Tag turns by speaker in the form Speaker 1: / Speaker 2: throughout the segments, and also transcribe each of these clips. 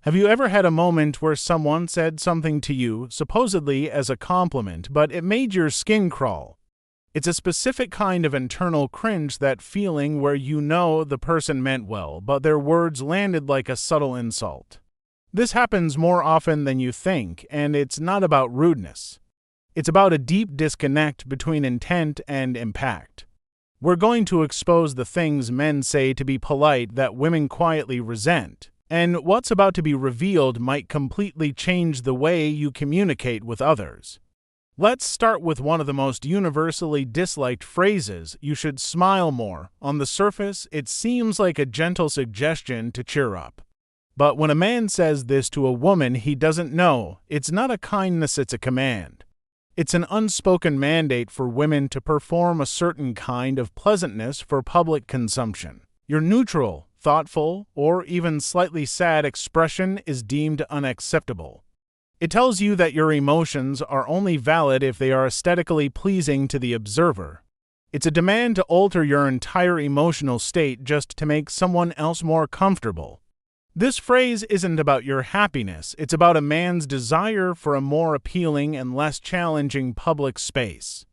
Speaker 1: Have you ever had a moment where someone said something to you, supposedly as a compliment, but it made your skin crawl? It's a specific kind of internal cringe, that feeling where you know the person meant well, but their words landed like a subtle insult. This happens more often than you think, and it's not about rudeness. It's about a deep disconnect between intent and impact. We're going to expose the things men say to be polite that women quietly resent, and what's about to be revealed might completely change the way you communicate with others. Let's start with one of the most universally disliked phrases: "You should smile more." On the surface, it seems like a gentle suggestion to cheer up. But when a man says this to a woman he doesn't know, it's not a kindness, it's a command. It's an unspoken mandate for women to perform a certain kind of pleasantness for public consumption. Your neutral, thoughtful, or even slightly sad expression is deemed unacceptable. It tells you that your emotions are only valid if they are aesthetically pleasing to the observer. It's a demand to alter your entire emotional state just to make someone else more comfortable. This phrase isn't about your happiness, it's about a man's desire for a more appealing and less challenging public space.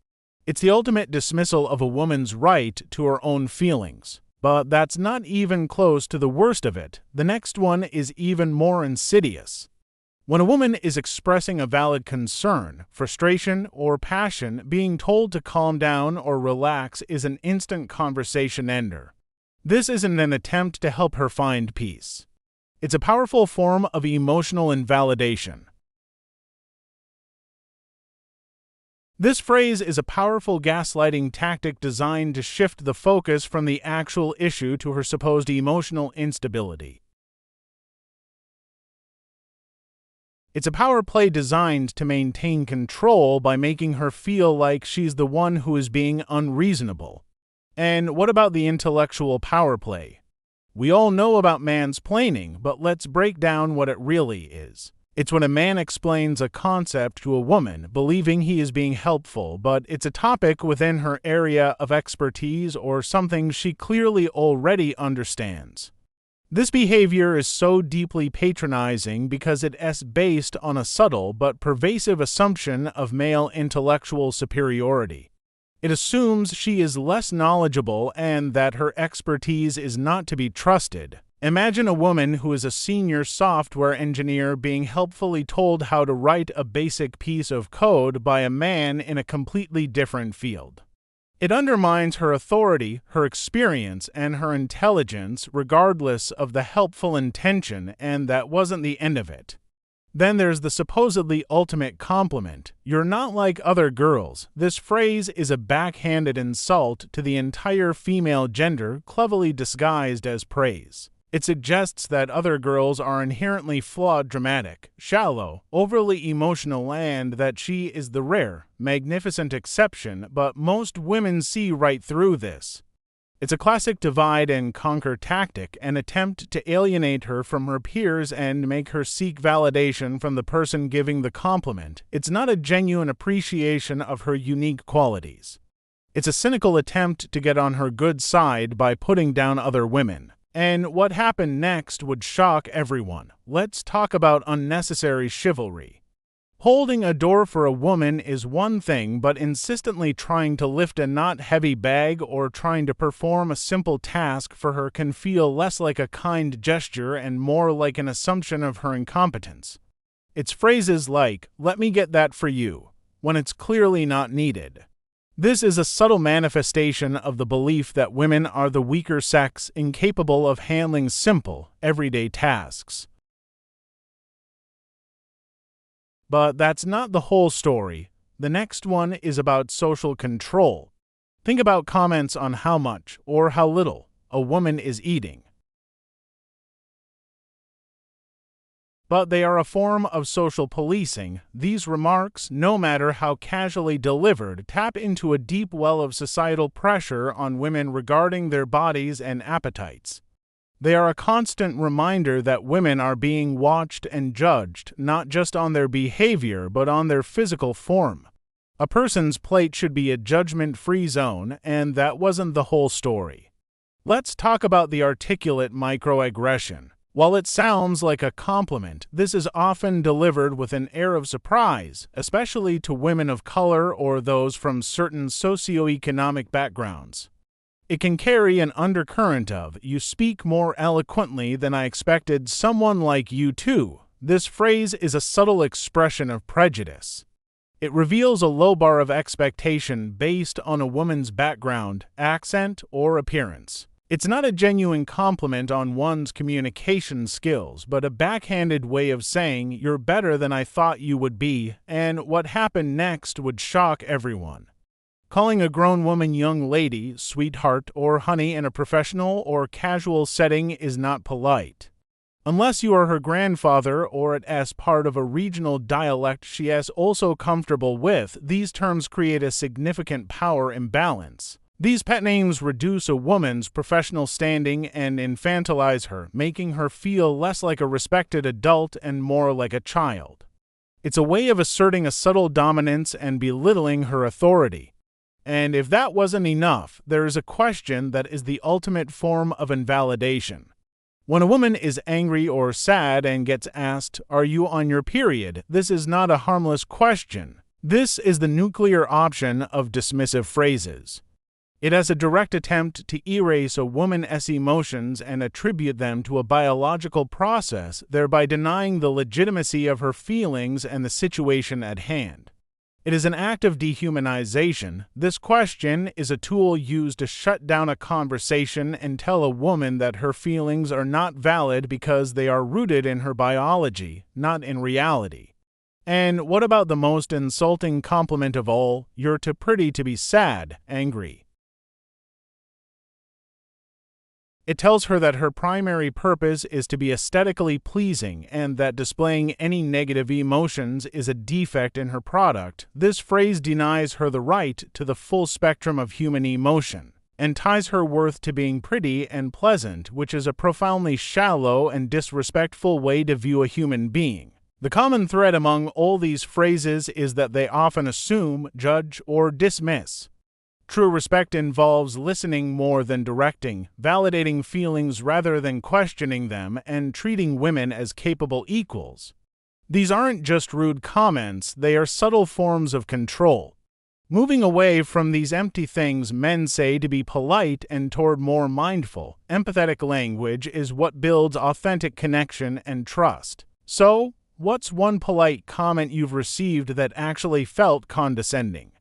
Speaker 1: It's the ultimate dismissal of a woman's right to her own feelings. But that's not even close to the worst of it. The next one is even more insidious. When a woman is expressing a valid concern, frustration, or passion, being told to calm down or relax is an instant conversation ender. This isn't an attempt to help her find peace. It's a powerful form of emotional invalidation. This phrase is a powerful gaslighting tactic designed to shift the focus from the actual issue to her supposed emotional instability. It's a power play designed to maintain control by making her feel like she's the one who is being unreasonable. And what about the intellectual power play? We all know about mansplaining, but let's break down what it really is. It's when a man explains a concept to a woman, believing he is being helpful, but it's a topic within her area of expertise or something she clearly already understands. This behavior is so deeply patronizing because it is based on a subtle but pervasive assumption of male intellectual superiority. It assumes she is less knowledgeable and that her expertise is not to be trusted. Imagine a woman who is a senior software engineer being helpfully told how to write a basic piece of code by a man in a completely different field. It undermines her authority, her experience, and her intelligence regardless of the helpful intention, and that wasn't the end of it. Then there's the supposedly ultimate compliment. "You're not like other girls." This phrase is a backhanded insult to the entire female gender, cleverly disguised as praise. It suggests that other girls are inherently flawed, dramatic, shallow, overly emotional, and that she is the rare, magnificent exception, but most women see right through this. It's a classic divide-and-conquer tactic, an attempt to alienate her from her peers and make her seek validation from the person giving the compliment. It's not a genuine appreciation of her unique qualities. It's a cynical attempt to get on her good side by putting down other women. And what happened next would shock everyone. Let's talk about unnecessary chivalry. Holding a door for a woman is one thing, but insistently trying to lift a not-heavy bag or trying to perform a simple task for her can feel less like a kind gesture and more like an assumption of her incompetence. It's phrases like, "Let me get that for you," when it's clearly not needed. This is a subtle manifestation of the belief that women are the weaker sex, incapable of handling simple, everyday tasks. But that's not the whole story. The next one is about social control. Think about comments on how much, or how little, a woman is eating. But they are a form of social policing. These remarks, no matter how casually delivered, tap into a deep well of societal pressure on women regarding their bodies and appetites. They are a constant reminder that women are being watched and judged, not just on their behavior, but on their physical form. A person's plate should be a judgment-free zone, and that wasn't the whole story. Let's talk about the articulate microaggression. While it sounds like a compliment, this is often delivered with an air of surprise, especially to women of color or those from certain socioeconomic backgrounds. It can carry an undercurrent of, "You speak more eloquently than I expected someone like you to." This phrase is a subtle expression of prejudice. It reveals a low bar of expectation based on a woman's background, accent, or appearance. It's not a genuine compliment on one's communication skills, but a backhanded way of saying, "You're better than I thought you would be," and what happened next would shock everyone. Calling a grown woman young lady, sweetheart, or honey in a professional or casual setting is not polite. Unless you are her grandfather or as part of a regional dialect she is also comfortable with, these terms create a significant power imbalance. These pet names reduce a woman's professional standing and infantilize her, making her feel less like a respected adult and more like a child. It's a way of asserting a subtle dominance and belittling her authority. And if that wasn't enough, there is a question that is the ultimate form of invalidation. When a woman is angry or sad and gets asked, "Are you on your period?" this is not a harmless question. This is the nuclear option of dismissive phrases. It has a direct attempt to erase a woman's emotions and attribute them to a biological process, thereby denying the legitimacy of her feelings and the situation at hand. It is an act of dehumanization. This question is a tool used to shut down a conversation and tell a woman that her feelings are not valid because they are rooted in her biology, not in reality. And what about the most insulting compliment of all? "You're too pretty to be sad, angry." It tells her that her primary purpose is to be aesthetically pleasing and that displaying any negative emotions is a defect in her product. This phrase denies her the right to the full spectrum of human emotion and ties her worth to being pretty and pleasant, which is a profoundly shallow and disrespectful way to view a human being. The common thread among all these phrases is that they often assume, judge, or dismiss. True respect involves listening more than directing, validating feelings rather than questioning them, and treating women as capable equals. These aren't just rude comments, they are subtle forms of control. Moving away from these empty things men say to be polite and toward more mindful, empathetic language is what builds authentic connection and trust. So, what's one polite comment you've received that actually felt condescending?